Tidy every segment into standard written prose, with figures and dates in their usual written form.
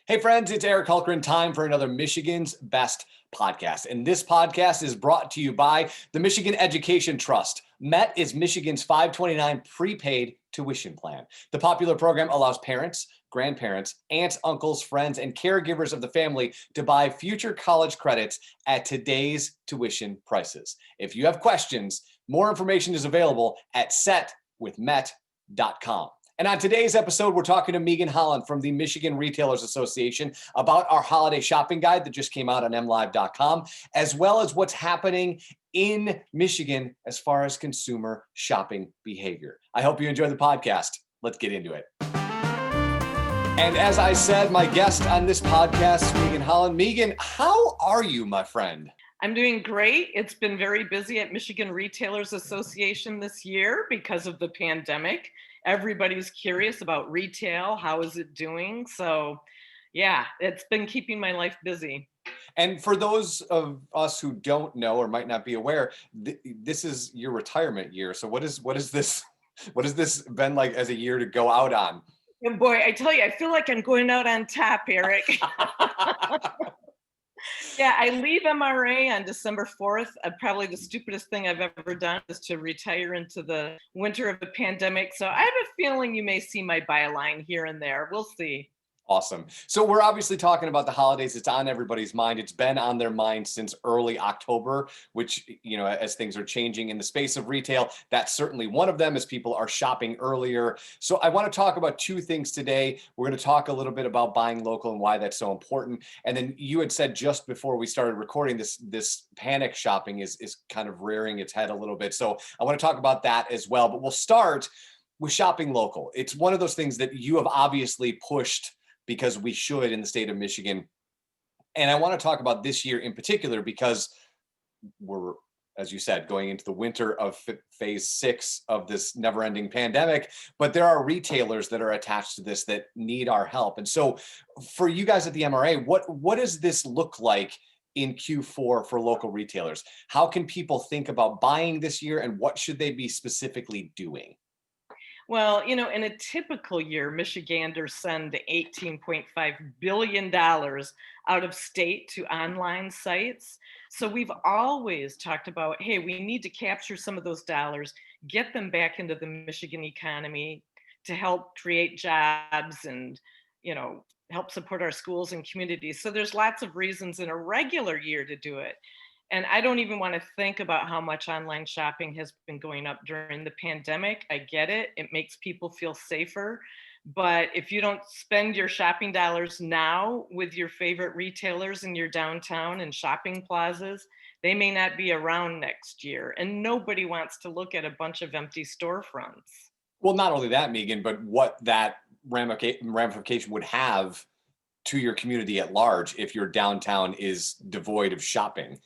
Hey friends, it's Eric Hultgren. Time for another Michigan's Best podcast. And this podcast is brought to you by the Michigan Education Trust. MET is Michigan's 529 prepaid tuition plan. The popular program allows parents, grandparents, aunts, uncles, friends, and caregivers of the family to buy future college credits at today's tuition prices. If you have questions, more information is available at setwithmet.com. And on today's episode, we're talking to Meegan Holland from the Michigan Retailers Association about our holiday shopping guide that just came out on mlive.com, as well as what's happening in Michigan as far as consumer shopping behavior. I hope you enjoy the podcast. Let's get into it. And as I said, my guest on this podcast, Meegan Holland. Meegan, how are you, my friend? I'm doing great. It's been very busy at Michigan Retailers Association this year because of the pandemic. Everybody's curious about retail. How is it doing? So yeah, it's been keeping my life busy. And for those of us who don't know or might not be aware, this is your retirement year. So what is this? What has this been like as a year to go out on? And boy, I tell you, I feel like I'm going out on top, Eric. Yeah, I leave MRA on December 4th. Probably the stupidest thing I've ever done is to retire into the winter of the pandemic. So I have a feeling you may see my byline here and there. We'll see. Awesome. So we're obviously talking about the holidays. It's on everybody's mind. It's been on their mind since early October, which, you know, as things are changing in the space of retail, that's certainly one of them as people are shopping earlier. So I want to talk about two things today. We're going to talk a little bit about buying local and why that's so important. And then you had said just before we started recording this panic shopping is kind of rearing its head a little bit. So I want to talk about that as well. But we'll start with shopping local. It's one of those things that you have obviously pushed because we should in the state of Michigan. And I want to talk about this year in particular because we're, as you said, going into the winter of phase 6 of this never-ending pandemic, but there are retailers that are attached to this that need our help. And so for you guys at the MRA, what does this look like in Q4 for local retailers? How can people think about buying this year and what should they be specifically doing? Well, you know, in a typical year, Michiganders send $18.5 billion out of state to online sites. So we've always talked about, hey, we need to capture some of those dollars, get them back into the Michigan economy to help create jobs and, you know, help support our schools and communities. So there's lots of reasons in a regular year to do it. And I don't even want to think about how much online shopping has been going up during the pandemic. I get it. It makes people feel safer. But if you don't spend your shopping dollars now with your favorite retailers in your downtown and shopping plazas, they may not be around next year. And nobody wants to look at a bunch of empty storefronts. Well, not only that, Meegan, but what that ramification would have to your community at large if your downtown is devoid of shopping.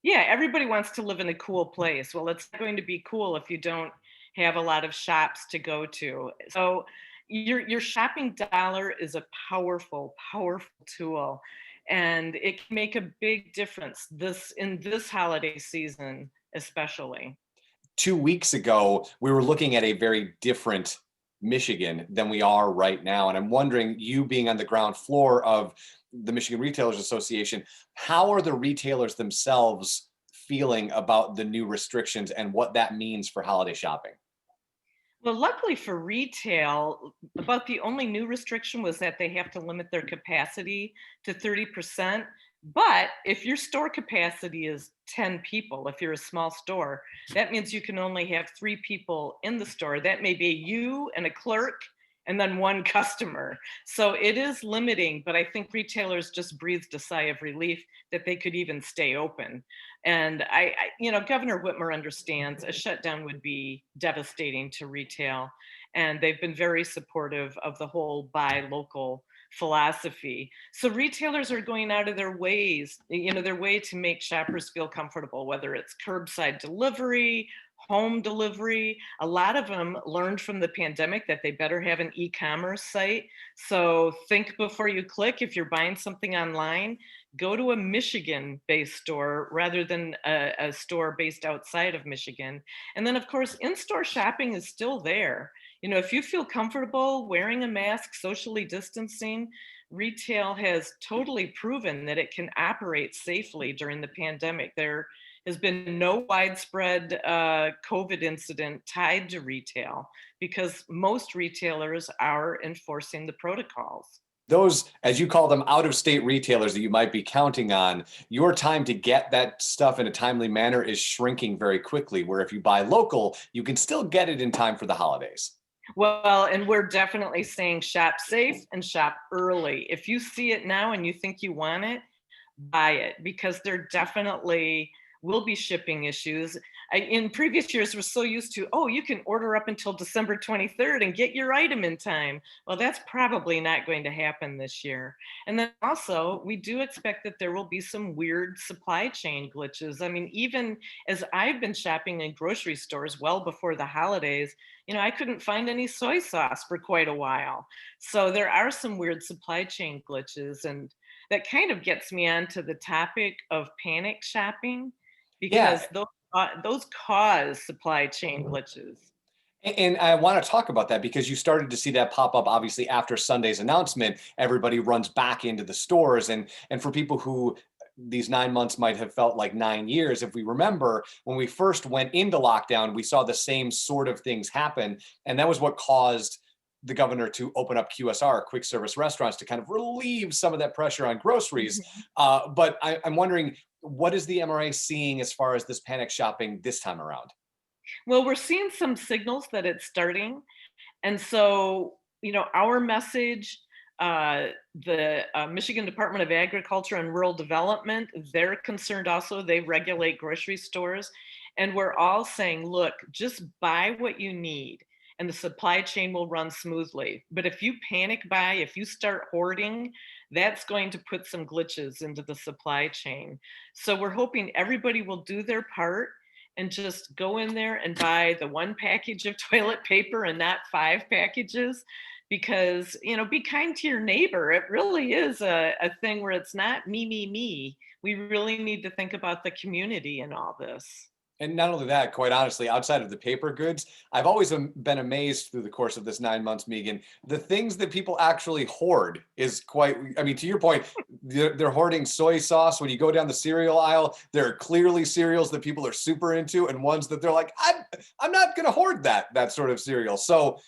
Yeah, everybody wants to live in a cool place. Well, it's going to be cool if you don't have a lot of shops to go to. So your shopping dollar is a powerful, powerful tool, and it can make a big difference in this holiday season, especially. 2 weeks ago, we were looking at a very different Michigan than we are right now. And I'm wondering, you being on the ground floor of the Michigan Retailers Association, how are the retailers themselves feeling about the new restrictions and what that means for holiday shopping? Well, luckily for retail, about the only new restriction was that they have to limit their capacity to 30%. But if your store capacity is 10 people, if you're a small store, that means you can only have 3 people in the store. That may be you and a clerk and then one customer. So it is limiting, but I think retailers just breathed a sigh of relief that they could even stay open. And you know, Governor Whitmer understands a shutdown would be devastating to retail. And they've been very supportive of the whole buy local philosophy. So retailers are going out of their ways, you know, their way to make shoppers feel comfortable, whether it's curbside delivery, home delivery. A lot of them learned from the pandemic that they better have an e-commerce site. So think before you click. If you're buying something online, go to a Michigan-based store rather than a store based outside of Michigan. And then, of course, in-store shopping is still there. You know, if you feel comfortable wearing a mask, socially distancing, retail has totally proven that it can operate safely during the pandemic. There has been no widespread COVID incident tied to retail because most retailers are enforcing the protocols. Those, as you call them, out of state retailers that you might be counting on, your time to get that stuff in a timely manner is shrinking very quickly. Where if you buy local, you can still get it in time for the holidays. Well, and we're definitely saying shop safe and shop early. If you see it now and you think you want it, buy it because there definitely will be shipping issues. In previous years, we're so used to, oh, you can order up until December 23rd and get your item in time. Well, that's probably not going to happen this year. And then also, we do expect that there will be some weird supply chain glitches. I mean, even as I've been shopping in grocery stores well before the holidays, I couldn't find any soy sauce for quite a while. So there are some weird supply chain glitches. And that kind of gets me onto the topic of panic shopping Yeah, because those cause supply chain glitches. and I want to talk about that because you started to see that pop up obviously after Sunday's announcement. Everybody runs back into the stores, and for people who these 9 months might have felt like 9 years, if we remember when we first went into lockdown, we saw the same sort of things happen, and that was what caused the governor to open up QSR, quick service restaurants, to kind of relieve some of that pressure on groceries. Mhm. But I'm wondering, what is the MRA seeing as far as this panic shopping this time around? Well, we're seeing some signals that it's starting. And so, our message, the Michigan Department of Agriculture and Rural Development, they're concerned also. They regulate grocery stores. And we're all saying, look, just buy what you need and the supply chain will run smoothly. But if you panic buy, if you start hoarding, that's going to put some glitches into the supply chain. So we're hoping everybody will do their part and just go in there and buy the one package of toilet paper and not five packages because be kind to your neighbor. It really is a thing where it's not me me me. We really need to think about the community in all this. And not only that, quite honestly, outside of the paper goods, I've always been amazed through the course of this 9 months, Meegan, the things that people actually hoard is quite, I mean, to your point, they're hoarding soy sauce. When you go down the cereal aisle, there are clearly cereals that people are super into and ones that they're like, I'm not going to hoard that sort of cereal. So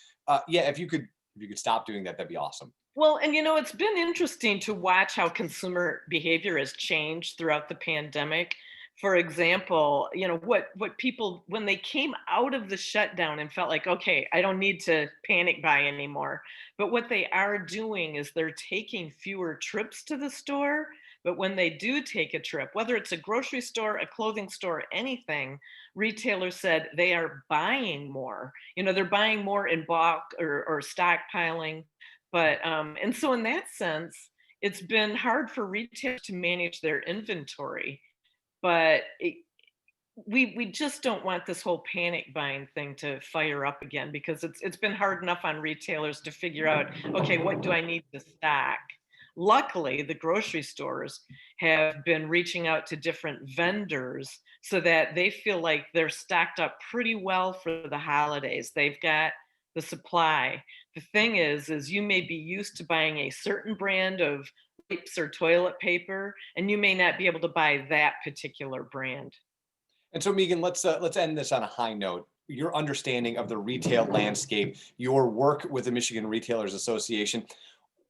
yeah, if you could stop doing that, that'd be awesome. Well, and it's been interesting to watch how consumer behavior has changed throughout the pandemic. For example, what people when they came out of the shutdown and felt like, okay, I don't need to panic buy anymore. But what they are doing is they're taking fewer trips to the store. But when they do take a trip, whether it's a grocery store, a clothing store, anything, retailers said they are buying more. They're buying more in bulk or stockpiling but and so in that sense, it's been hard for retailers to manage their inventory. But we just don't want this whole panic buying thing to fire up again because it's been hard enough on retailers to figure out, okay, what do I need to stock? Luckily, the grocery stores have been reaching out to different vendors so that they feel like they're stocked up pretty well for the holidays. They've got the supply. The thing is you may be used to buying a certain brand of wipes or toilet paper, and you may not be able to buy that particular brand. And so, Megan, let's end this on a high note. Your understanding of the retail landscape, your work with the Michigan Retailers Association.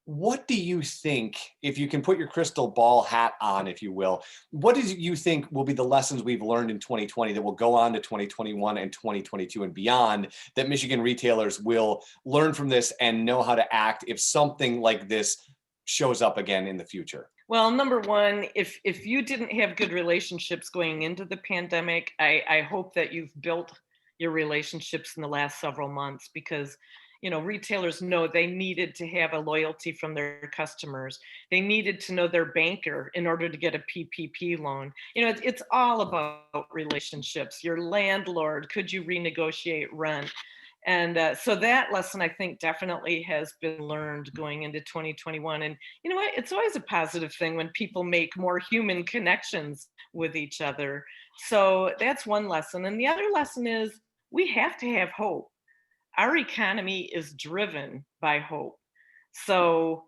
What do you think, if you can put your crystal ball hat on, if you will, what do you think will be the lessons we've learned in 2020 that will go on to 2021 and 2022 and beyond, that Michigan retailers will learn from this and know how to act if something like this shows up again in the future? Well, number one, if you didn't have good relationships going into the pandemic, I hope that you've built your relationships in the last several months because retailers know they needed to have a loyalty from their customers. They needed to know their banker in order to get a PPP loan. It's all about relationships. Your landlord, could you renegotiate rent? And so that lesson, I think, definitely has been learned going into 2021. And you know what? It's always a positive thing when people make more human connections with each other. So that's one lesson. And the other lesson is we have to have hope. Our economy is driven by hope. So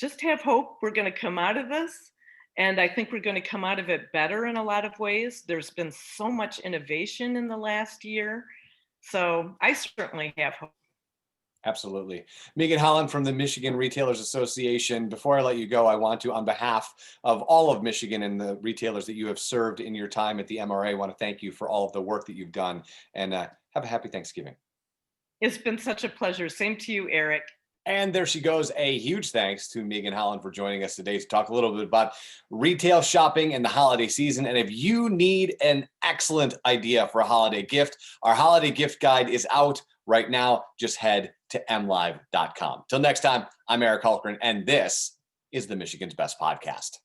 just have hope. We're going to come out of this. And I think we're going to come out of it better in a lot of ways. There's been so much innovation in the last year. So I certainly have hope. Absolutely. Meegan Holland from the Michigan Retailers Association. Before I let you go, I want to, on behalf of all of Michigan and the retailers that you have served in your time at the MRA, I want to thank you for all of the work that you've done, and have a happy Thanksgiving. It's been such a pleasure. Same to you, Eric. And there she goes. A huge thanks to Meegan Holland for joining us today to talk a little bit about retail shopping and the holiday season. And if you need an excellent idea for a holiday gift, our holiday gift guide is out right now. Just head to mlive.com. Till next time, I'm Eric Hultgren, and this is the Michigan's Best Podcast.